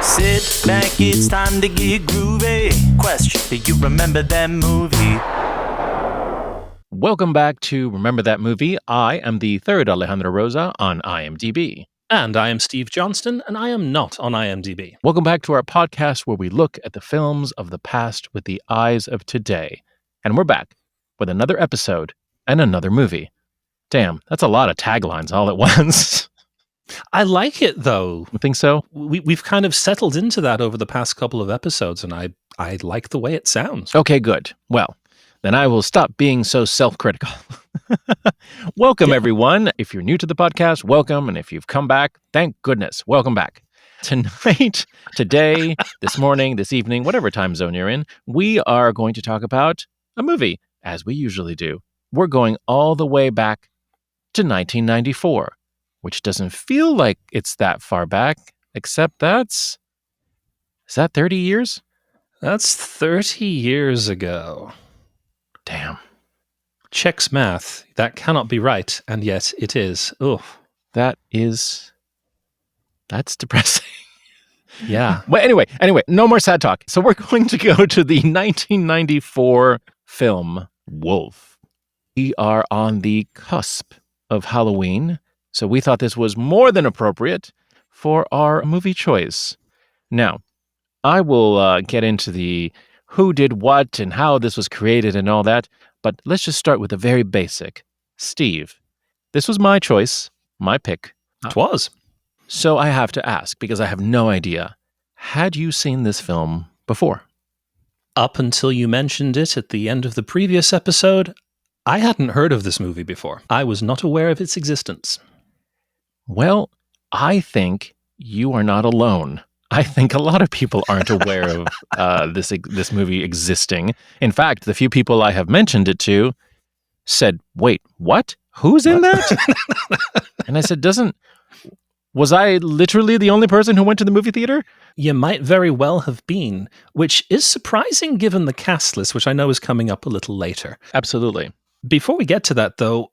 Sit back, it's time to get groovy. Question, do you remember that movie? Welcome back to Remember That Movie. I am the third Alejandro Rosa on IMDb. And I am Steve Johnston, and I am not on IMDb. Welcome back to our podcast where we look at the films of the past with the eyes of today. And we're back with another episode and another movie. Damn, that's a lot of taglines all at once. I like it, though. You think so? We've kind of settled into that over the past couple of episodes, and I like the way it sounds. Okay, good. Well, then I will stop being so self-critical. Welcome, everyone. If you're new to the podcast, welcome. And if you've come back, thank goodness, welcome back. Tonight, today, this morning, this evening, whatever time zone you're in, we are going to talk about a movie, as we usually do. We're going all the way back to 1994, which doesn't feel like it's that far back, except is that 30 years? That's 30 years ago. Damn. Check's math. That cannot be right, and yet it is. Oof. That's depressing. Yeah. But anyway, no more sad talk. So we're going to go to the 1994 film Wolf. We are on the cusp of Halloween, so we thought this was more than appropriate for our movie choice. Now, I will get into the who did what and how this was created and all that, but let's just start with the very basic. Steve, this was my choice, my pick. It was. So I have to ask, because I have no idea, had you seen this film before? Up until you mentioned it at the end of the previous episode, I hadn't heard of this movie before. I was not aware of its existence. Well, I think you are not alone. I think a lot of people aren't aware of this movie existing. In fact, the few people I have mentioned it to said, wait, what? Who's in that? And I said, was I literally the only person who went to the movie theater? You might very well have been, which is surprising given the cast list, which I know is coming up a little later. Absolutely. Before we get to that, though,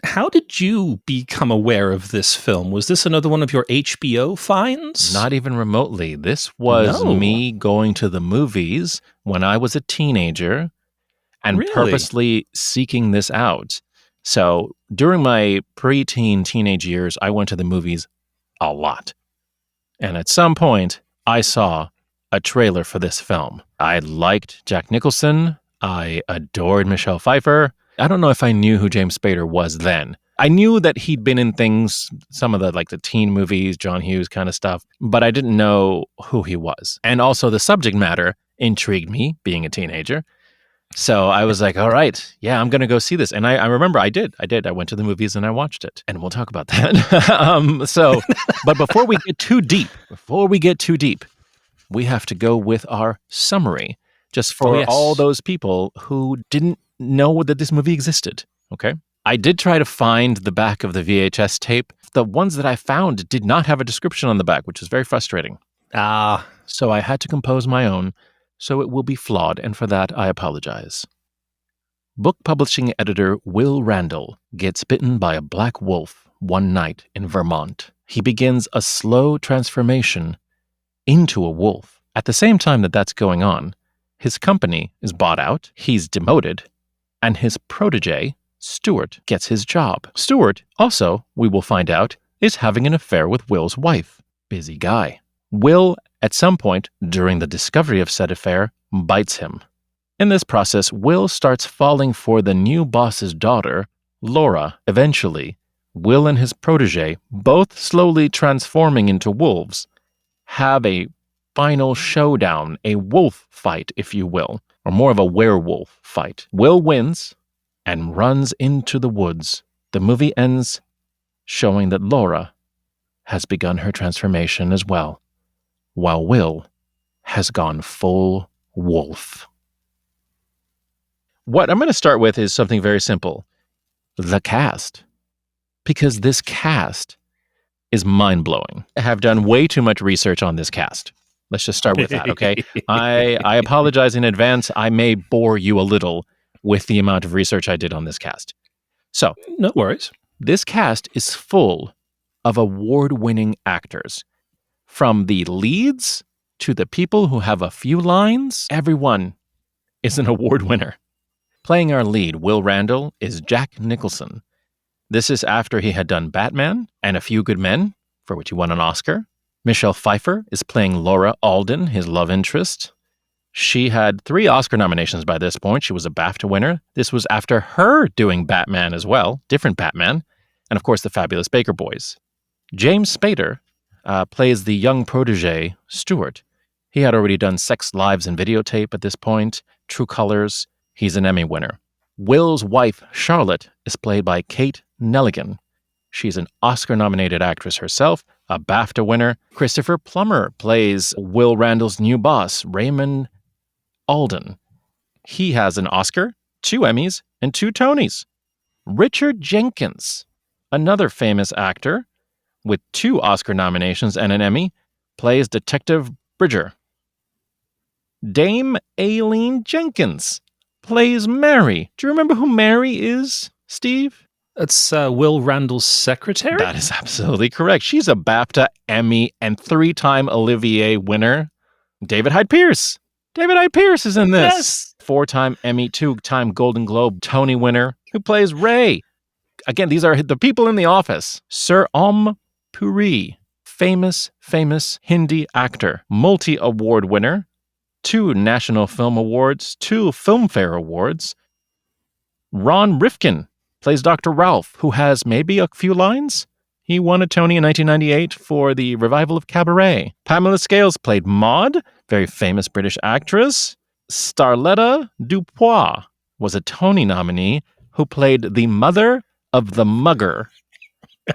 how did you become aware of this film? Was this another one of your HBO finds? Not even remotely. This was me going to the movies when I was a teenager and purposely seeking this out. So during my preteen teenage years, I went to the movies a lot. And at some point, I saw a trailer for this film. I liked Jack Nicholson. I adored Michelle Pfeiffer. I don't know if I knew who James Spader was then. I knew that he'd been in things, some of the teen movies, John Hughes kind of stuff, but I didn't know who he was. And also the subject matter intrigued me, being a teenager. So I was like, all right, yeah, I'm going to go see this. And I remember I did. I went to the movies and I watched it. And we'll talk about that. But before we get too deep, we have to go with our summary, just for all those people who didn't know that this movie existed. Okay. I did try to find the back of the VHS tape. The ones that I found did not have a description on the back, which is very frustrating. So I had to compose my own, so it will be flawed, and for that I apologize. Book publishing editor Will Randall gets bitten by a black wolf one night in Vermont. He begins a slow transformation into a wolf. At the same time that's going on, his company is bought out, he's demoted, and his protege, Stuart, gets his job. Stuart, also, we will find out, is having an affair with Will's wife. Busy guy. Will, at some point during the discovery of said affair, bites him. In this process, Will starts falling for the new boss's daughter, Laura. Eventually, Will and his protege, both slowly transforming into wolves, have a final showdown, a wolf fight, if you will, or more of a werewolf fight. Will wins and runs into the woods. The movie ends showing that Laura has begun her transformation as well, while Will has gone full wolf. What I'm going to start with is something very simple. The cast. Because this cast is mind-blowing. I have done way too much research on this cast. Let's just start with that, okay? I apologize in advance. I may bore you a little with the amount of research I did on this cast. So, no worries. This cast is full of award-winning actors. From the leads to the people who have a few lines, everyone is an award winner. Playing our lead, Will Randall, is Jack Nicholson. This is after he had done Batman and A Few Good Men, for which he won an Oscar. Michelle Pfeiffer is playing Laura Alden, his love interest. She had 3 Oscar nominations by this point. She was a BAFTA winner. This was after her doing Batman as well, different Batman, and of course the Fabulous Baker Boys. James Spader plays the young protege, Stuart. He had already done Sex, Lives, and Videotape at this point, True Colors. He's an Emmy winner. Will's wife, Charlotte, is played by Kate Nelligan. She's an Oscar-nominated actress herself, a BAFTA winner. Christopher Plummer plays Will Randall's new boss, Raymond Alden. He has an Oscar, 2 Emmys, and 2 Tonys. Richard Jenkins, another famous actor with 2 Oscar nominations and an Emmy, plays Detective Bridger. Dame Aileen Jenkins plays Mary. Do you remember who Mary is, Steve? That's Will Randall's secretary? That is absolutely correct. She's a BAFTA, Emmy, and 3-time Olivier winner. David Hyde Pierce. David Hyde Pierce is in this. Yes. 4-time Emmy, 2-time Golden Globe, Tony winner, who plays Ray. Again, these are the people in the office. Sir Om Puri, famous Hindi actor, multi-award winner, 2 National Film Awards, 2 Filmfare Awards. Ron Rifkin plays Dr. Ralph, who has maybe a few lines. He won a Tony in 1998 for the revival of Cabaret. Pamela Scales played Maud, very famous British actress. Starletta Dupois was a Tony nominee who played the mother of the mugger,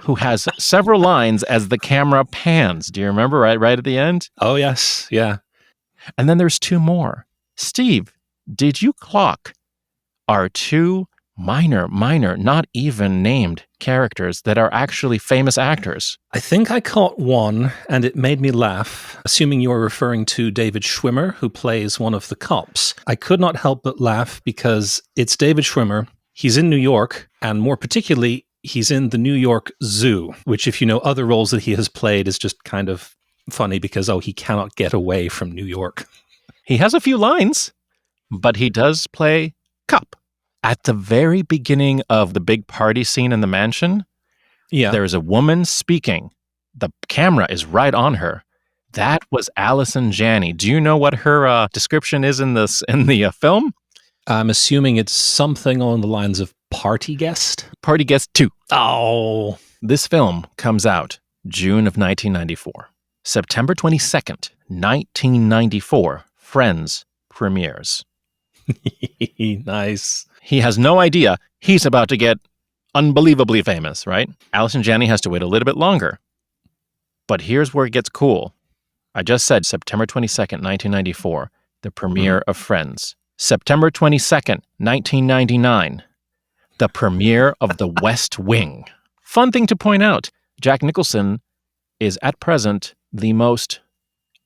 who has several lines as the camera pans. Do you remember right at the end? Oh, yes. Yeah. And then there's 2 more. Steve, did you clock our 2 minor, not even named characters that are actually famous actors? I think I caught one, and it made me laugh, assuming you were referring to David Schwimmer, who plays one of the cops. I could not help but laugh because it's David Schwimmer. He's in New York, and more particularly, he's in the New York Zoo, which, if you know other roles that he has played, is just kind of funny because, he cannot get away from New York. He has a few lines, but he does play cop. At the very beginning of the big party scene in the mansion, there's a woman speaking. The camera is right on her. That was Allison Janney. Do you know what her description is in the film? I'm assuming it's something along the lines of party guest? Party Guest 2. Oh. This film comes out June of 1994. September 22nd, 1994, Friends premieres. Nice. He has no idea he's about to get unbelievably famous, right? Allison Janney has to wait a little bit longer. But here's where it gets cool. I just said September 22nd, 1994, the premiere of Friends. September 22nd, 1999, the premiere of The West Wing. Fun thing to point out, Jack Nicholson is at present the most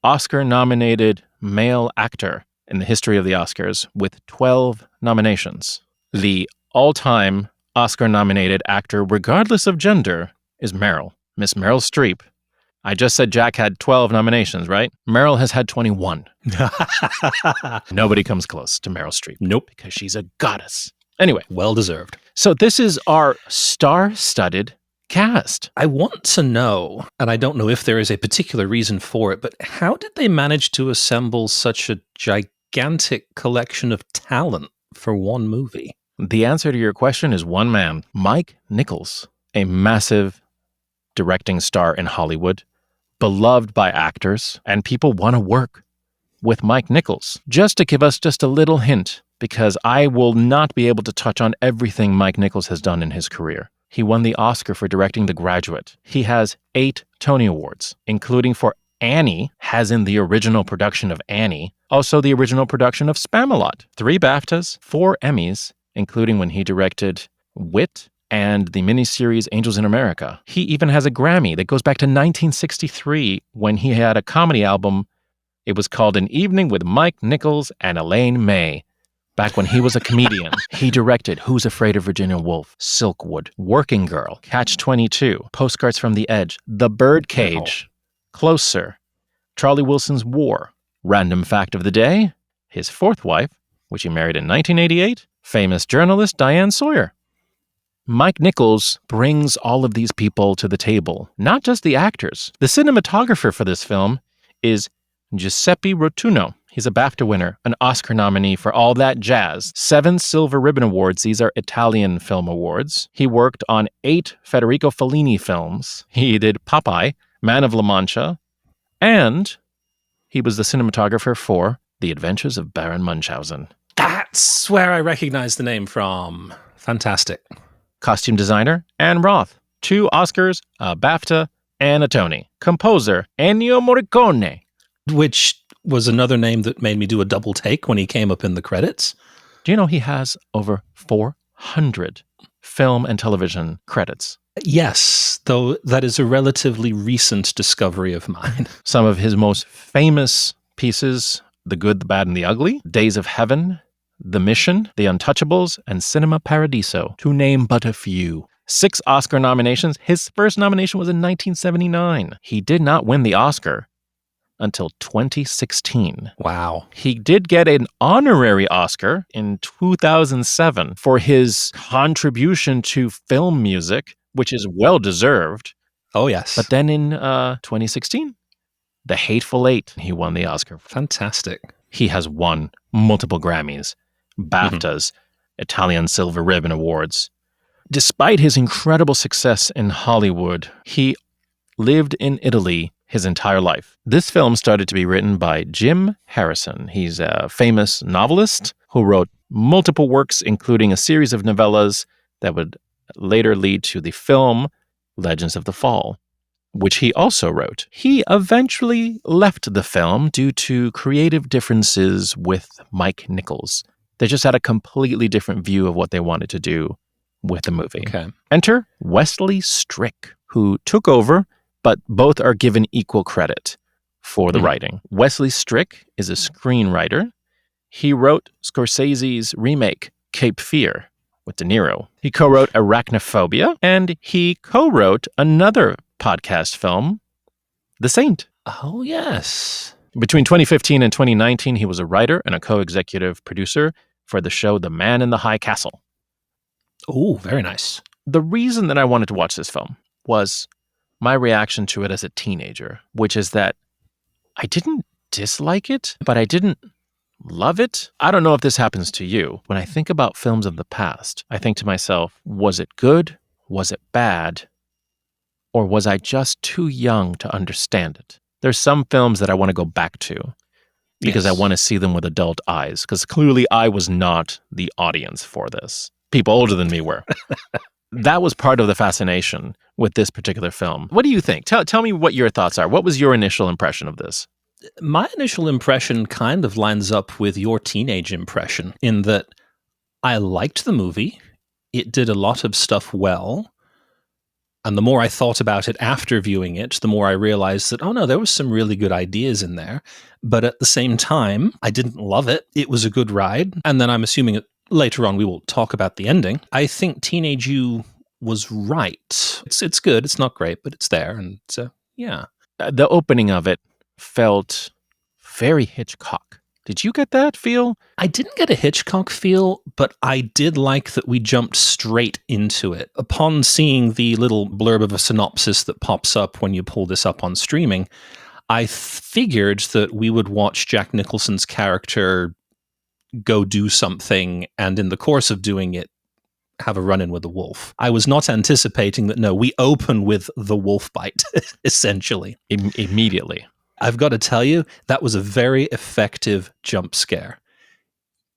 Oscar-nominated male actor in the history of the Oscars with 12 nominations. The all-time Oscar-nominated actor, regardless of gender, is Miss Meryl Streep. I just said Jack had 12 nominations, right? Meryl has had 21. Nobody comes close to Meryl Streep. Nope. Because she's a goddess. Anyway. Well deserved. So this is our star-studded cast. I want to know, and I don't know if there is a particular reason for it, but how did they manage to assemble such a gigantic collection of talent for one movie? The answer to your question is one man, Mike Nichols, a massive directing star in Hollywood, beloved by actors, and people want to work with Mike Nichols. Just to give us just a little hint, because I will not be able to touch on everything Mike Nichols has done in his career. He won the Oscar for directing The Graduate. He has 8 Tony Awards, including for Annie, as in the original production of Annie, also the original production of Spamalot. 3 BAFTAs, 4 Emmys, including when he directed Wit and the miniseries Angels in America. He even has a Grammy that goes back to 1963 when he had a comedy album. It was called An Evening with Mike Nichols and Elaine May. Back when he was a comedian, he directed Who's Afraid of Virginia Woolf, Silkwood, Working Girl, Catch-22, Postcards from the Edge, The Birdcage, Closer, Charlie Wilson's War, Random fact of the day, his fourth wife, which he married in 1988, famous journalist Diane Sawyer. Mike Nichols brings all of these people to the table, not just the actors. The cinematographer for this film is Giuseppe Rotuno. He's a BAFTA winner, an Oscar nominee for All That Jazz, 7 Silver Ribbon Awards. These are Italian film awards. He worked on 8 Federico Fellini films. He did Popeye, Man of La Mancha, and he was the cinematographer for The Adventures of Baron Munchausen. That's where I recognize the name from. Fantastic. Costume designer, Anne Roth. 2 Oscars, a BAFTA, and a Tony. Composer, Ennio Morricone. Which was another name that made me do a double take when he came up in the credits. Do you know he has over 400 film and television credits? Yes, though that is a relatively recent discovery of mine. Some of his most famous pieces, The Good, the Bad, and the Ugly, Days of Heaven, The Mission, The Untouchables, and Cinema Paradiso, to name but a few. 6 Oscar nominations. His first nomination was in 1979. He did not win the Oscar until 2016. Wow. He did get an honorary Oscar in 2007 for his contribution to film music, which is well-deserved. Oh, yes. But then in 2016, The Hateful Eight, he won the Oscar. Fantastic. He has won multiple Grammys, BAFTAs, Italian Silver Ribbon Awards. Despite his incredible success in Hollywood, he lived in Italy his entire life. This film started to be written by Jim Harrison. He's a famous novelist who wrote multiple works, including a series of novellas that would later lead to the film Legends of the Fall, which he also wrote. He eventually left the film due to creative differences with Mike Nichols. They just had a completely different view of what they wanted to do with the movie. Okay. Enter Wesley Strick, who took over, but both are given equal credit for the writing. Wesley Strick is a screenwriter. He wrote Scorsese's remake, Cape Fear, with De Niro. He co-wrote Arachnophobia, and he co-wrote another podcast film, The Saint. Oh, yes. Between 2015 and 2019, he was a writer and a co-executive producer for the show The Man in the High Castle. Oh, very nice. The reason that I wanted to watch this film was my reaction to it as a teenager, which is that I didn't dislike it, but I didn't love it. I don't know if this happens to you. When I think about films of the past, I think to myself, was it good? Was it bad? Or was I just too young to understand it? There's some films that I want to go back to because I want to see them with adult eyes, because clearly I was not the audience for this. People older than me were. That was part of the fascination with this particular film. What do you think? Tell me what your thoughts are. What was your initial impression of this? My initial impression kind of lines up with your teenage impression in that I liked the movie. It did a lot of stuff well. And the more I thought about it after viewing it, the more I realized that, oh no, there was some really good ideas in there. But at the same time, I didn't love it. It was a good ride. And then I'm assuming that later on we will talk about the ending. I think Teenage You was right. It's good. It's not great, but it's there. And yeah. The opening of it felt very Hitchcock. Did you get that feel? I didn't get a Hitchcock feel, but I did like that we jumped straight into it. Upon seeing the little blurb of a synopsis that pops up when you pull this up on streaming, I figured that we would watch Jack Nicholson's character go do something, and in the course of doing it, have a run-in with the wolf. I was not anticipating that, no, we open with the wolf bite, essentially. Immediately. I've got to tell you, that was a very effective jump scare.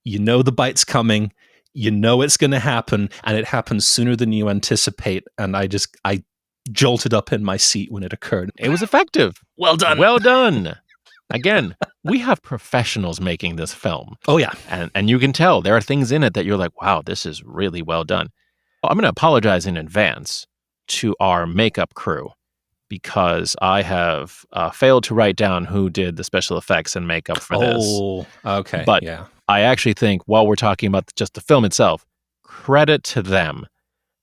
You know the bite's coming, you know it's going to happen, and it happens sooner than you anticipate, and I jolted up in my seat when it occurred. It was effective. Well done. Well done. Again, we have professionals making this film. Oh, yeah. And you can tell there are things in it that you're like, wow, this is really well done. I'm going to apologize in advance to our makeup crew because I have failed to write down who did the special effects and makeup for this. Oh, okay. But yeah. I actually think while we're talking about just the film itself, credit to them.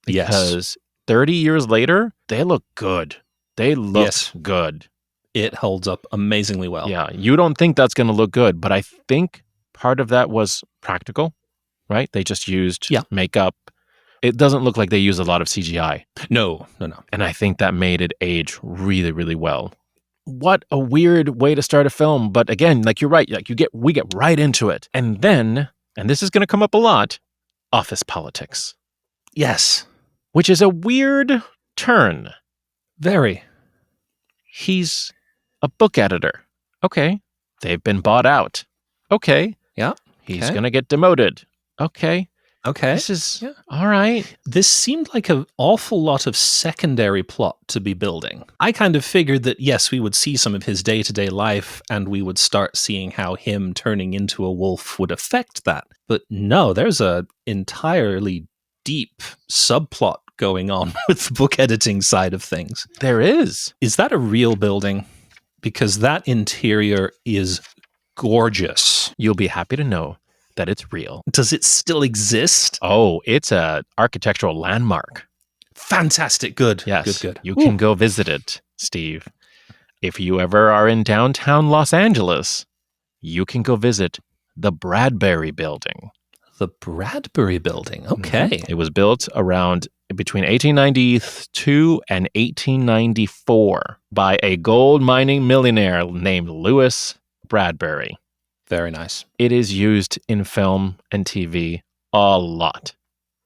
Because 30 years later, they look good. They look good. It holds up amazingly well. Yeah, you don't think that's going to look good, but I think part of that was practical, right? They just used makeup. It doesn't look like they use a lot of CGI. No. And I think that made it age really, really well. What a weird way to start a film. But again, like you're right, like we get right into it. And then, and this is going to come up a lot, office politics. Yes. Which is a weird turn. Very. He's a book editor. Okay. They've been bought out. Okay. Yeah. He's going to get demoted. Okay. This is all right. This seemed like an awful lot of secondary plot to be building. I kind of figured that, yes, we would see some of his day-to-day life and we would start seeing how him turning into a wolf would affect that. But no, there's a entirely deep subplot going on with the book editing side of things. There is. Is that a real building? Because that interior is gorgeous. You'll be happy to know that it's real. Does it still exist? Oh, it's a architectural landmark. Fantastic. Good. Yes. Good. You can go visit it, Steve. If you ever are in downtown Los Angeles, you can go visit the Bradbury Building. The Bradbury Building. Okay. Mm-hmm. It was built around between 1892 and 1894 by a gold mining millionaire named Louis Bradbury. Very nice. It is used in film and TV a lot.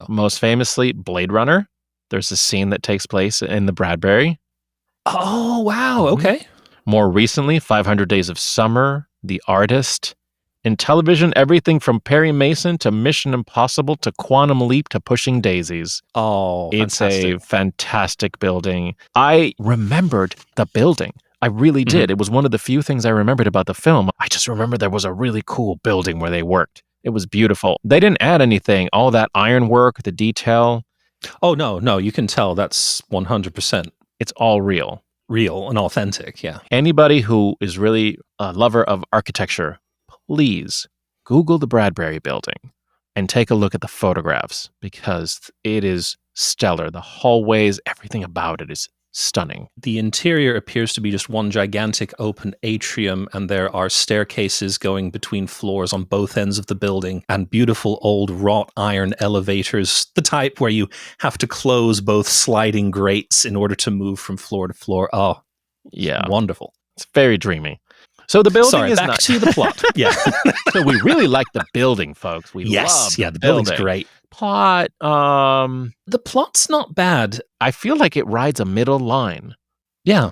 Most famously, Blade Runner. There's a scene that takes place in the Bradbury. Oh, wow. Okay. More recently, 500 Days of Summer, The Artist. In television, everything from Perry Mason to Mission Impossible to Quantum Leap to Pushing Daisies. Oh, it's fantastic. A fantastic building. I remembered the building. I really did. Mm-hmm. It was one of the few things I remembered about the film. I just remember there was a really cool building where they worked. It was beautiful. They didn't add anything. All that ironwork, the detail. Oh, no. You can tell that's 100%. It's all real. Real and authentic, yeah. Anybody who is really a lover of architecture, please Google the Bradbury Building and take a look at the photographs because it is stellar. The hallways, everything about it is stunning. The interior appears to be just one gigantic open atrium, and there are staircases going between floors on both ends of the building, and beautiful old wrought iron elevators, the type where you have to close both sliding grates in order to move from floor to floor. Oh, yeah. Wonderful. It's very dreamy. So the building Sorry, is back to the plot. Yeah. So we really like the building, folks. We love the building's great. Plot, the plot's not bad. I feel like it rides a middle line. Yeah.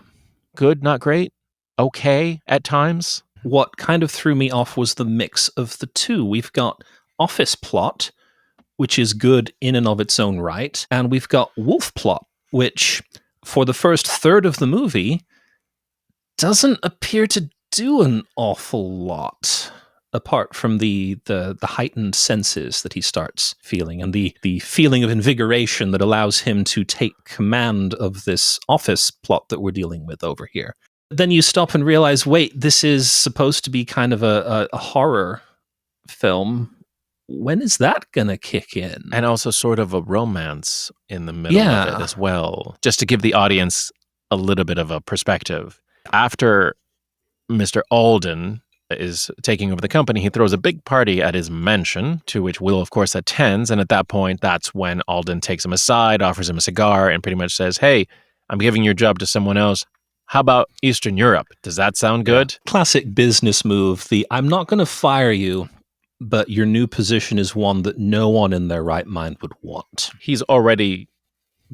Good, not great. Okay at times. What kind of threw me off was the mix of the two. We've got office plot, which is good in and of its own right, and we've got wolf plot, which for the first third of the movie doesn't appear to do an awful lot. Apart from the heightened senses that he starts feeling and the feeling of invigoration that allows him to take command of this office plot that we're dealing with over here. Then you stop and realize, wait, this is supposed to be kind of a horror film. When is that going to kick in? And also sort of a romance in the middle of it as well. Just to give the audience a little bit of a perspective. After Mr. Alden is taking over the company, he throws a big party at his mansion, to which Will, of course, attends. And at that point, that's when Alden takes him aside, offers him a cigar, and pretty much says, hey, I'm giving your job to someone else. How about Eastern Europe? Does that sound good? Yeah. Classic business move. I'm not going to fire you, but your new position is one that no one in their right mind would want. He's already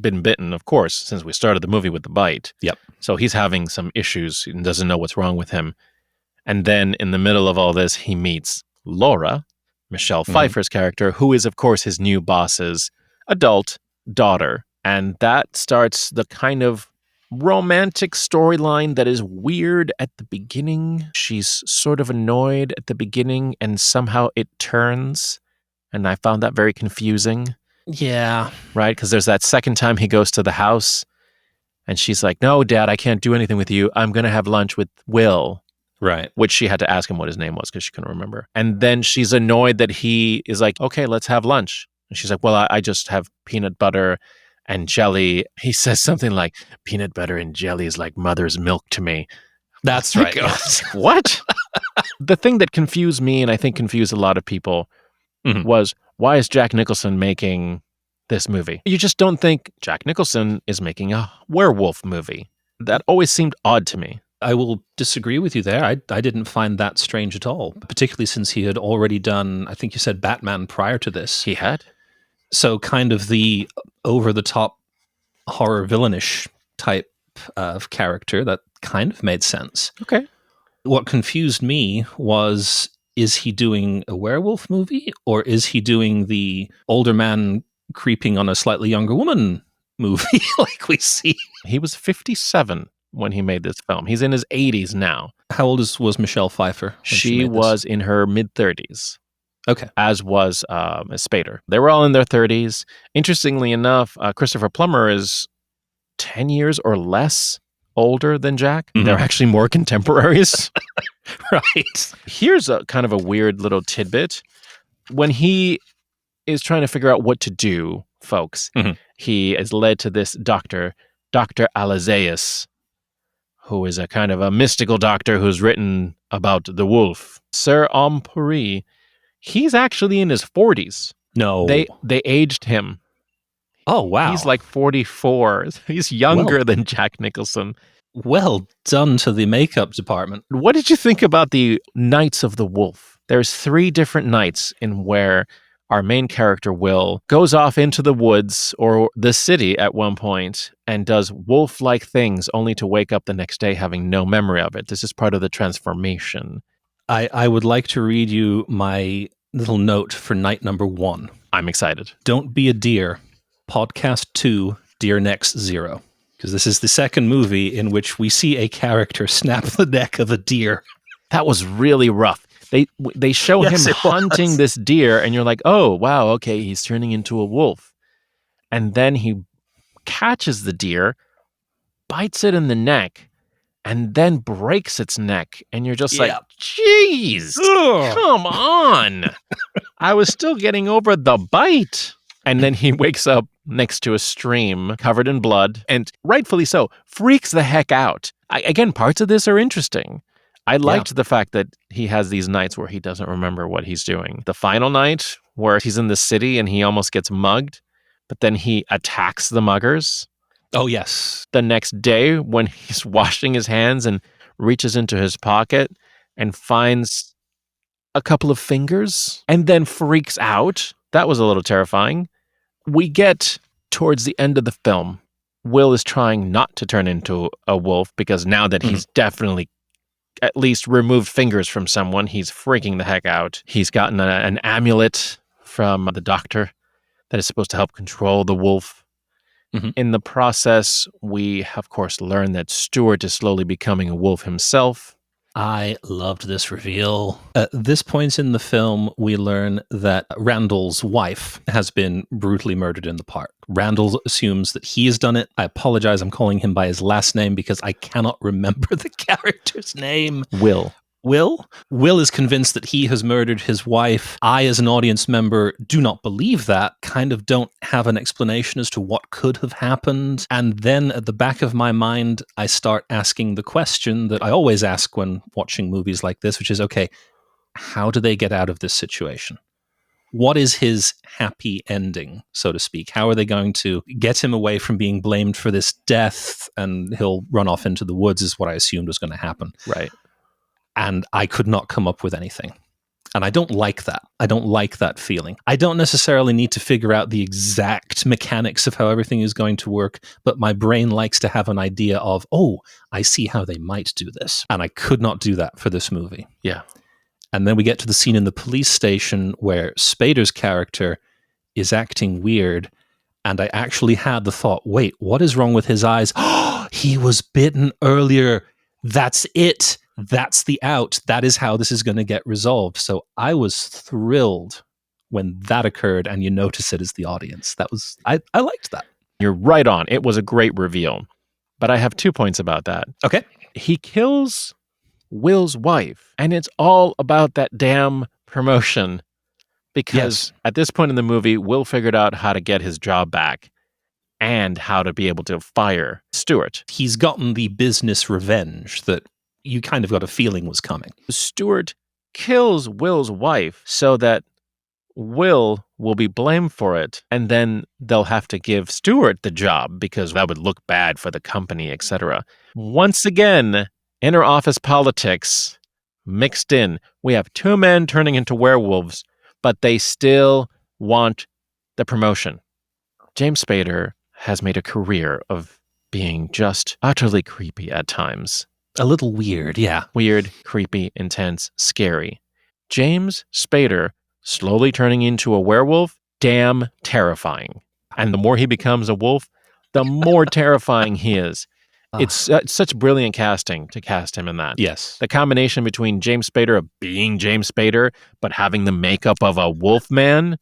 been bitten, of course, since we started the movie with the bite. Yep. So he's having some issues and doesn't know what's wrong with him. And then in the middle of all this, he meets Laura, Michelle Pfeiffer's character, who is, of course, his new boss's adult daughter. And that starts the kind of romantic storyline that is weird at the beginning. She's sort of annoyed at the beginning, and somehow it turns. And I found that very confusing. Yeah. Right? Because there's that second time he goes to the house, and she's like, no, Dad, I can't do anything with you. I'm going to have lunch with Will. Right. Which she had to ask him what his name was because she couldn't remember. And then she's annoyed that he is like, okay, let's have lunch. And she's like, well, I just have peanut butter and jelly. He says something like, peanut butter and jelly is like mother's milk to me. That's right. Yes. What? The thing that confused me, and I think confused a lot of people, was why is Jack Nicholson making this movie? You just don't think Jack Nicholson is making a werewolf movie. That always seemed odd to me. I will disagree with you there. I didn't find that strange at all, particularly since he had already done, I think you said Batman prior to this. He had? So kind of the over-the-top horror villainish type of character that kind of made sense. Okay. What confused me was, is he doing a werewolf movie or is he doing the older man creeping on a slightly younger woman movie like we see? He was 57 when he made this film. He's in his 80s now. How old was Michelle Pfeiffer when she was in her mid-30s. Okay. As was Spader. They were all in their 30s. Interestingly enough, Christopher Plummer is 10 years or less older than Jack. They're actually more contemporaries. Right. Here's a kind of a weird little tidbit. When he is trying to figure out what to do, folks, he is led to this doctor, Dr. Alizeus, who is a kind of a mystical doctor who's written about the wolf. Sir Ampuri, he's actually in his 40s. No. They aged him. Oh, wow. He's like 44. He's younger than Jack Nicholson. Well done to the makeup department. What did you think about the Nights of the Wolf? There's 3 different nights in where our main character, Will, goes off into the woods or the city at one point and does wolf-like things only to wake up the next day having no memory of it. This is part of the transformation. I would like to read you my little note for night number 1. I'm excited. Don't be a deer. Podcast 2, Deer Necks 0. Because this is the second movie in which we see a character snap the neck of a deer. That was really rough. They show him hunting this deer, and you're like, oh, wow, okay, he's turning into a wolf. And then he catches the deer, bites it in the neck, and then breaks its neck. And you're just like, jeez, come on. I was still getting over the bite. And then he wakes up next to a stream covered in blood, and rightfully so, freaks the heck out. Again, parts of this are interesting. I liked the fact that he has these nights where he doesn't remember what he's doing. The final night where he's in the city and he almost gets mugged, but then he attacks the muggers. Oh, yes. The next day when he's washing his hands and reaches into his pocket and finds a couple of fingers and then freaks out. That was a little terrifying. We get towards the end of the film, Will is trying not to turn into a wolf because now that he's definitely at least removed fingers from someone, he's freaking the heck out. He's gotten an amulet from the doctor that is supposed to help control the wolf. In the process, we, of course, learn that Stuart is slowly becoming a wolf himself. I loved this reveal. At this point in the film, we learn that Randall's wife has been brutally murdered in the park. Randall assumes that he has done it. I apologize, I'm calling him by his last name because I cannot remember the character's name. Will is convinced that he has murdered his wife. I, as an audience member, do not believe that, kind of don't have an explanation as to what could have happened. And then at the back of my mind, I start asking the question that I always ask when watching movies like this, which is, okay, how do they get out of this situation? What is his happy ending, so to speak? How are they going to get him away from being blamed for this death and he'll run off into the woods is what I assumed was going to happen. Right. And I could not come up with anything. And I don't like that. I don't like that feeling. I don't necessarily need to figure out the exact mechanics of how everything is going to work, but my brain likes to have an idea of, oh, I see how they might do this. And I could not do that for this movie. Yeah. And then we get to the scene in the police station where Spader's character is acting weird. And I actually had the thought, wait, what is wrong with his eyes? Oh, he was bitten earlier. That's it. That's the out. That is how this is going to get resolved. So I was thrilled when that occurred and you notice it as the audience. That was, I liked that. You're right on. It was a great reveal. But I have 2 points about that. Okay. He kills Will's wife, and it's all about that damn promotion. Because at this point in the movie, Will figured out how to get his job back and how to be able to fire Stuart. He's gotten the business revenge that you kind of got a feeling was coming. Stuart kills Will's wife so that Will be blamed for it, and then they'll have to give Stuart the job because that would look bad for the company, etc. Once again, inner office politics mixed in. We have two men turning into werewolves, but they still want the promotion. James Spader has made a career of being just utterly creepy at times. A little weird, yeah. Weird, creepy, intense, scary. James Spader slowly turning into a werewolf, damn terrifying. And the more he becomes a wolf, the more terrifying he is. It's such brilliant casting to cast him in that. Yes. The combination between James Spader of being James Spader, but having the makeup of a wolf man,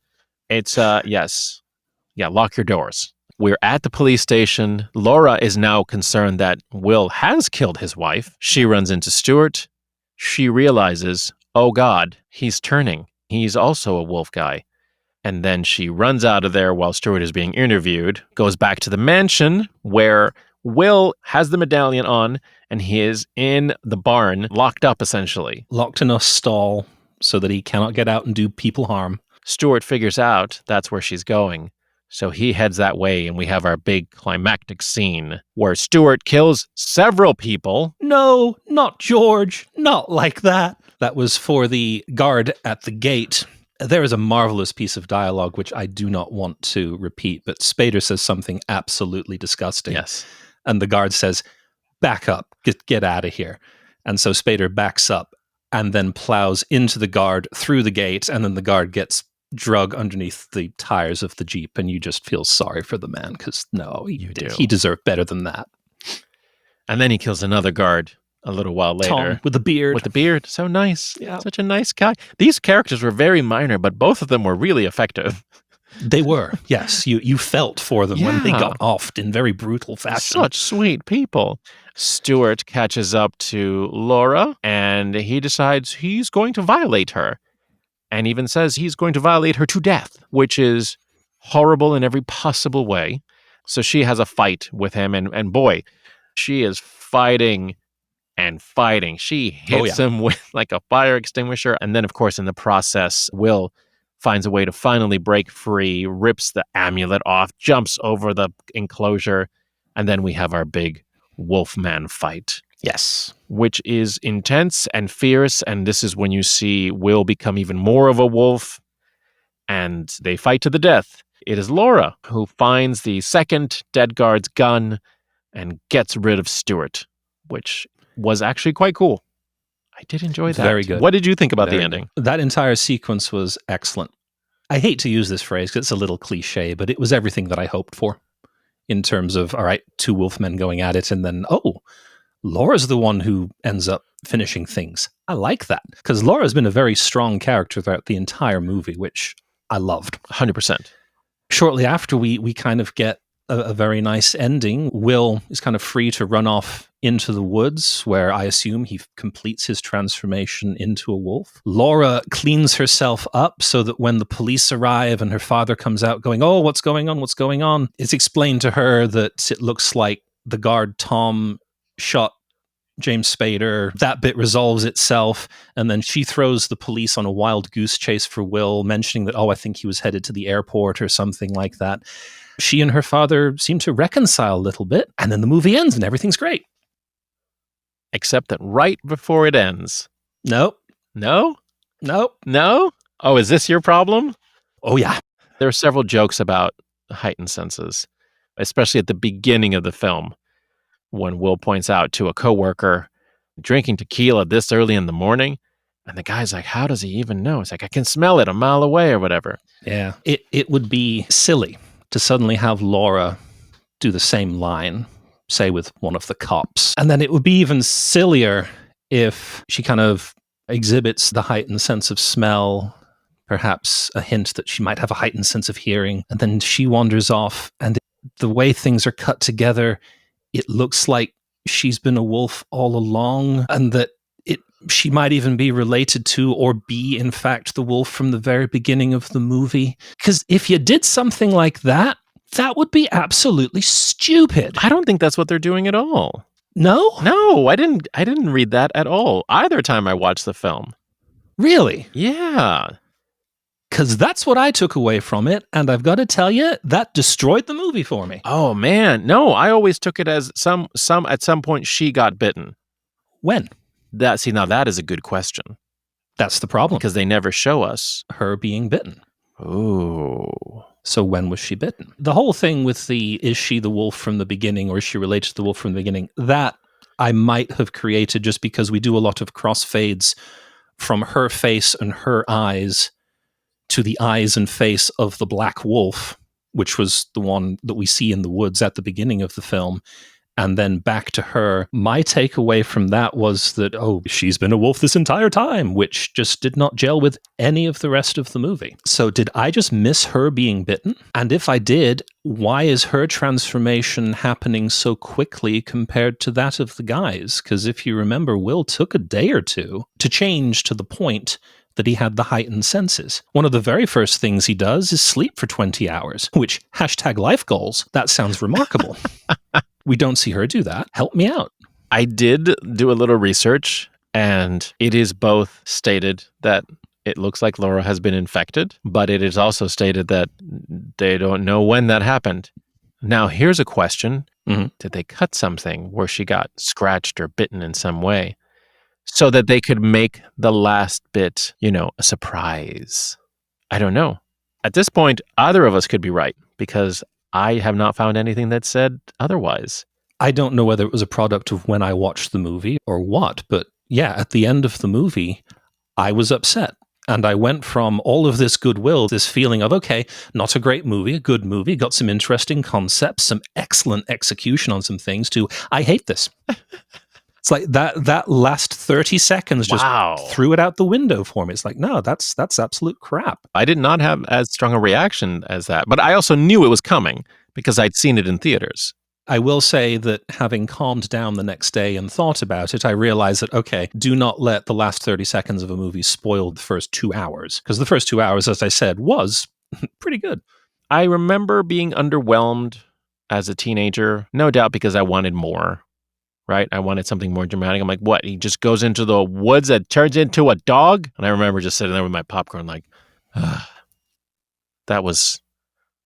it's, yes. Yeah, lock your doors. We're at the police station. Laura is now concerned that Will has killed his wife. She runs into Stuart. She realizes, oh God, he's turning. He's also a wolf guy. And then she runs out of there while Stuart is being interviewed, goes back to the mansion where Will has the medallion on and he is in the barn, locked up essentially. Locked in a stall so that he cannot get out and do people harm. Stuart figures out that's where she's going. So he heads that way, and we have our big climactic scene where Stuart kills several people. No, not George. Not like that. That was for the guard at the gate. There is a marvelous piece of dialogue, which I do not want to repeat, but Spader says something absolutely disgusting. Yes. And the guard says, back up, get out of here. And so Spader backs up and then plows into the guard through the gate, and then the guard gets drug underneath the tires of the Jeep, and you just feel sorry for the man because he deserved better than that. And then he kills another guard a little while later. Tom with the beard. With the beard. So nice. Yeah. Such a nice guy. These characters were very minor, but both of them were really effective. They were, yes. You felt for them when they got offed in very brutal fashion. Such sweet people. Stuart catches up to Laura, and he decides he's going to violate her. And even says he's going to violate her to death, which is horrible in every possible way. So she has a fight with him, and boy, she is fighting and fighting. She hits him with like a fire extinguisher. And then, of course, in the process, Will finds a way to finally break free, rips the amulet off, jumps over the enclosure, and then we have our big Wolfman fight. Yes. Which is intense and fierce, and this is when you see Will become even more of a wolf, and they fight to the death. It is Laura who finds the second dead guard's gun and gets rid of Stuart, which was actually quite cool. I did enjoy that. Very good. What did you think about the ending? That entire sequence was excellent. I hate to use this phrase because it's a little cliche, but it was everything that I hoped for in terms of, all right, two wolfmen going at it, and then, Laura's the one who ends up finishing things. I like that because Laura's been a very strong character throughout the entire movie, which I loved. 100%. Shortly after, we kind of get a very nice ending. Will is kind of free to run off into the woods where I assume he completes his transformation into a wolf. Laura cleans herself up so that when the police arrive and her father comes out going, oh, what's going on? What's going on? It's explained to her that it looks like the guard Tom shot James Spader. That bit resolves itself, and then she throws the police on a wild goose chase for Will, mentioning that, I think he was headed to the airport or something like that. She and her father seem to reconcile a little bit, and then the movie ends and everything's great. Except that right before it ends. Nope. No? Nope. No? Oh, is this your problem? Oh, yeah. There are several jokes about heightened senses, especially at the beginning of the film, when Will points out to a coworker drinking tequila this early in the morning, and the guy's like, how does he even know? It's like, I can smell it a mile away or whatever. Yeah. It would be silly to suddenly have Laura do the same line, say with one of the cops. And then it would be even sillier if she kind of exhibits the heightened sense of smell, perhaps a hint that she might have a heightened sense of hearing, and then she wanders off, and the way things are cut together, it looks like she's been a wolf all along, and that she might even be related to or be, in fact, the wolf from the very beginning of the movie. Because if you did something like that, that would be absolutely stupid. I don't think that's what they're doing at all. No? I didn't read that at all either time I watched the film. Really? Yeah. Because that's what I took away from it, and I've got to tell you, that destroyed the movie for me. Oh man, no! I always took it as at some point she got bitten. When? Now that is a good question. That's the problem. Because they never show us her being bitten. Oh. So when was she bitten? The whole thing with is she the wolf from the beginning, or is she related to the wolf from the beginning? That I might have created just because we do a lot of crossfades from her face and her eyes to the eyes and face of the black wolf, which was the one that we see in the woods at the beginning of the film, and then back to her. My takeaway from that was that, she's been a wolf this entire time, which just did not gel with any of the rest of the movie. So did I just miss her being bitten? And if I did, why is her transformation happening so quickly compared to that of the guys? Because if you remember, Will took a day or two to change to the point that he had the heightened senses. One of the very first things he does is sleep for 20 hours, which #life goals. That sounds remarkable. We don't see her do that. Help me out. I did do a little research, and it is both stated that it looks like Laura has been infected, but it is also stated that they don't know when that happened. Now, here's a question. Mm-hmm. Did they cut something where she got scratched or bitten in some way so that they could make the last bit, a surprise? I don't know. At this point, either of us could be right, because I have not found anything that said otherwise. I don't know whether it was a product of when I watched the movie or what, but yeah, at the end of the movie, I was upset. And I went from all of this goodwill, this feeling of, okay, not a great movie, a good movie, got some interesting concepts, some excellent execution on some things, to, I hate this. It's like that last 30 seconds just threw it out the window for me. It's like, no, that's absolute crap. I did not have as strong a reaction as that, but I also knew it was coming because I'd seen it in theaters. I will say that having calmed down the next day and thought about it, I realized that, okay, do not let the last 30 seconds of a movie spoil the first 2 hours. Because the first 2 hours, as I said, was pretty good. I remember being underwhelmed as a teenager, no doubt because I wanted more. Right? I wanted something more dramatic. I'm like, what? He just goes into the woods and turns into a dog? And I remember just sitting there with my popcorn like,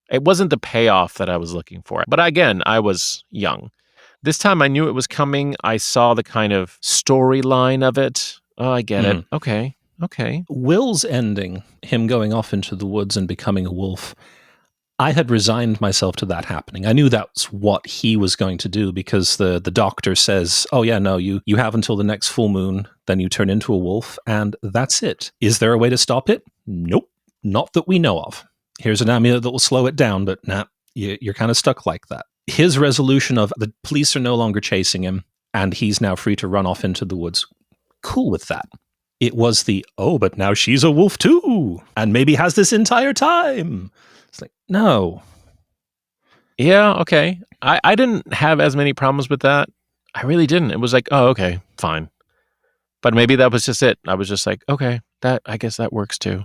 it wasn't the payoff that I was looking for. But again, I was young. This time I knew it was coming. I saw the kind of storyline of it. Oh, I get it. Okay. Will's ending, him going off into the woods and becoming a wolf, I had resigned myself to that happening. I knew that's what he was going to do because the doctor says, oh yeah, no, you have until the next full moon, then you turn into a wolf, and that's it. Is there a way to stop it? Nope, not that we know of. Here's an amulet that will slow it down, but nah, you're kind of stuck like that. His resolution of the police are no longer chasing him, and he's now free to run off into the woods. Cool with that. It was but now she's a wolf too, and maybe has this entire time. It's like, no. Yeah, okay. I didn't have as many problems with that. I really didn't. It was like, oh, okay, fine. But maybe that was just it. I was just like, okay, I guess that works too.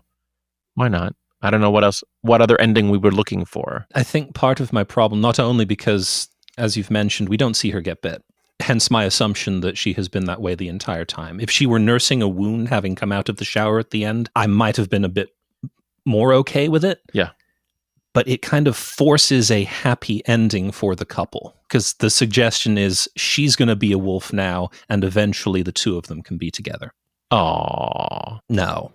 Why not? I don't know what other ending we were looking for. I think part of my problem, not only because, as you've mentioned, we don't see her get bit, hence my assumption that she has been that way the entire time. If she were nursing a wound, having come out of the shower at the end, I might have been a bit more okay with it. Yeah. But it kind of forces a happy ending for the couple, because the suggestion is she's going to be a wolf now, and eventually the two of them can be together. Aww. No.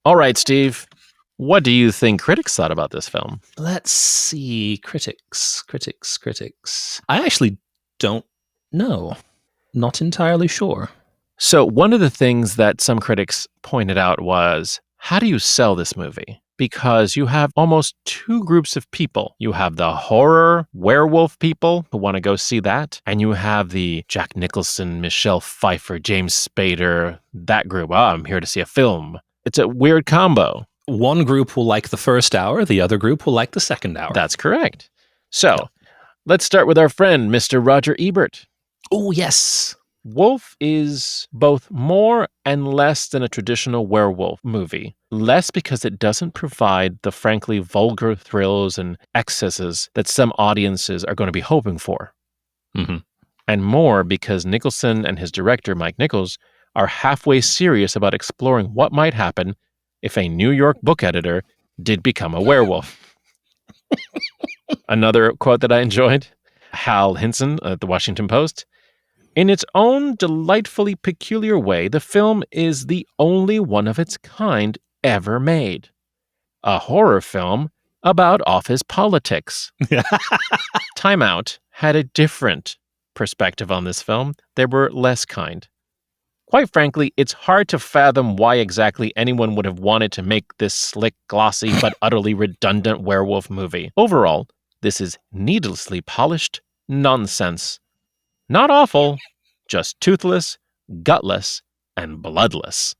All right, Steve. What do you think critics thought about this film? Let's see. Critics. I actually don't know. Not entirely sure. So one of the things that some critics pointed out was, how do you sell this movie? Because you have almost two groups of people. You have the horror werewolf people who want to go see that, and you have the Jack Nicholson, Michelle Pfeiffer, James Spader, that group. Oh, I'm here to see a film. It's a weird combo. One group will like the first hour, the other group will like the second hour. That's correct. So, let's start with our friend, Mr. Roger Ebert. Oh, yes. Wolf is both more and less than a traditional werewolf movie. Less because it doesn't provide the frankly vulgar thrills and excesses that some audiences are going to be hoping for. Mm-hmm. And more because Nicholson and his director, Mike Nichols, are halfway serious about exploring what might happen if a New York book editor did become a werewolf. Another quote that I enjoyed, Hal Hinson at the Washington Post. In its own delightfully peculiar way, the film is the only one of its kind ever made. A horror film about office politics. Time Out had a different perspective on this film. They were less kind. Quite frankly, it's hard to fathom why exactly anyone would have wanted to make this slick, glossy, but utterly redundant werewolf movie. Overall, this is needlessly polished nonsense. Not awful, just toothless, gutless, and bloodless.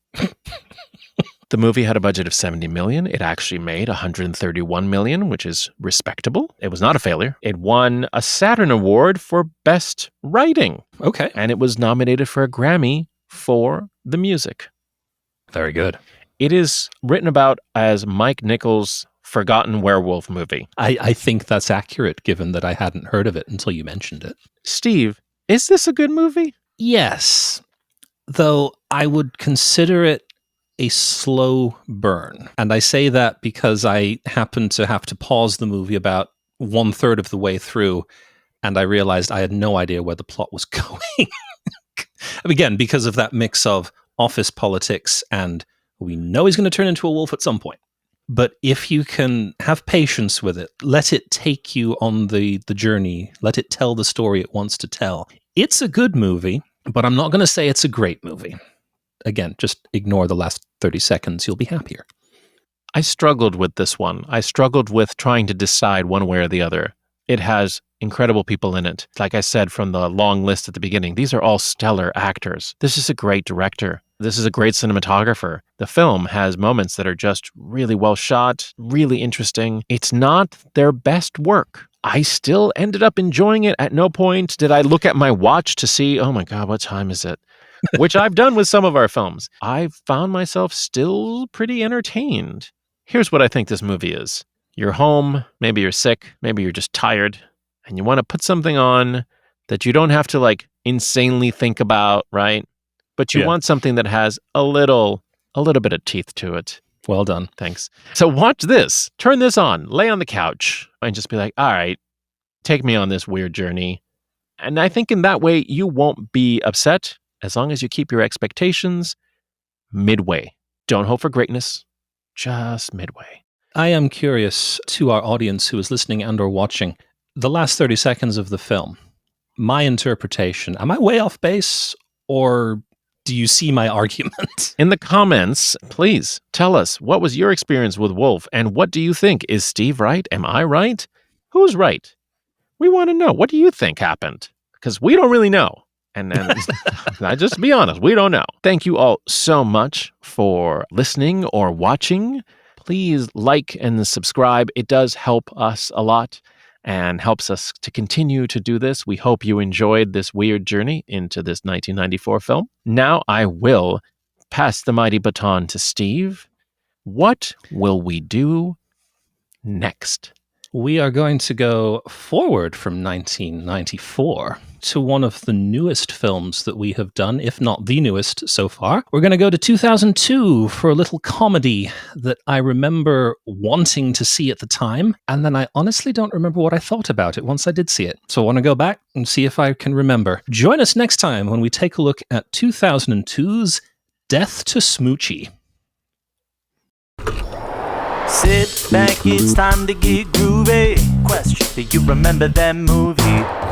The movie had a budget of $70 million. It actually made $131 million, which is respectable. It was not a failure. It won a Saturn Award for Best Writing. Okay. And it was nominated for a Grammy for the music. Very good. It is written about as Mike Nichols' forgotten werewolf movie. I think that's accurate, given that I hadn't heard of it until you mentioned it. Steve, is this a good movie? Yes, though I would consider it a slow burn. And I say that because I happened to have to pause the movie about 1/3 of the way through, and I realized I had no idea where the plot was going. Again, because of that mix of office politics and we know he's going to turn into a wolf at some point. But if you can have patience with it, let it take you on the journey, let it tell the story it wants to tell. It's a good movie, but I'm not going to say it's a great movie. Again, just ignore the last 30 seconds. You'll be happier. I struggled with this one. I struggled with trying to decide one way or the other. It has incredible people in it. Like I said from the long list at the beginning, these are all stellar actors. This is a great director. This is a great cinematographer. The film has moments that are just really well shot, really interesting. It's not their best work. I still ended up enjoying it. At no point did I look at my watch to see, oh my God, what time is it? Which I've done with some of our films. I've found myself still pretty entertained. Here's what I think this movie is. You're home, maybe you're sick, maybe you're just tired, and you want to put something on that you don't have to like insanely think about, right? But you want something that has a little bit of teeth to it. Well done. Thanks. So watch this. Turn this on, lay on the couch, and just be like, all right, take me on this weird journey. And I think in that way, you won't be upset as long as you keep your expectations midway. Don't hope for greatness, just midway. I am curious to our audience who is listening and or watching, the last 30 seconds of the film, my interpretation, am I way off base or do you see my argument? In the comments, please tell us, what was your experience with Wolf and what do you think? Is Steve right? Am I right? Who's right? We want to know. What do you think happened? Because we don't really know. And I just be honest, we don't know. Thank you all so much for listening or watching. Please like and subscribe. It does help us a lot and helps us to continue to do this. We hope you enjoyed this weird journey into this 1994 film. Now I will pass the mighty baton to Steve. What will we do next? We are going to go forward from 1994 to one of the newest films that we have done, if not the newest so far. We're going to go to 2002 for a little comedy that I remember wanting to see at the time, and then I honestly don't remember what I thought about it once I did see it. So I want to go back and see if I can remember. Join us next time when we take a look at 2002's Death to Smoochie. Sit back, it's time to get groovy. Question, do you remember that movie?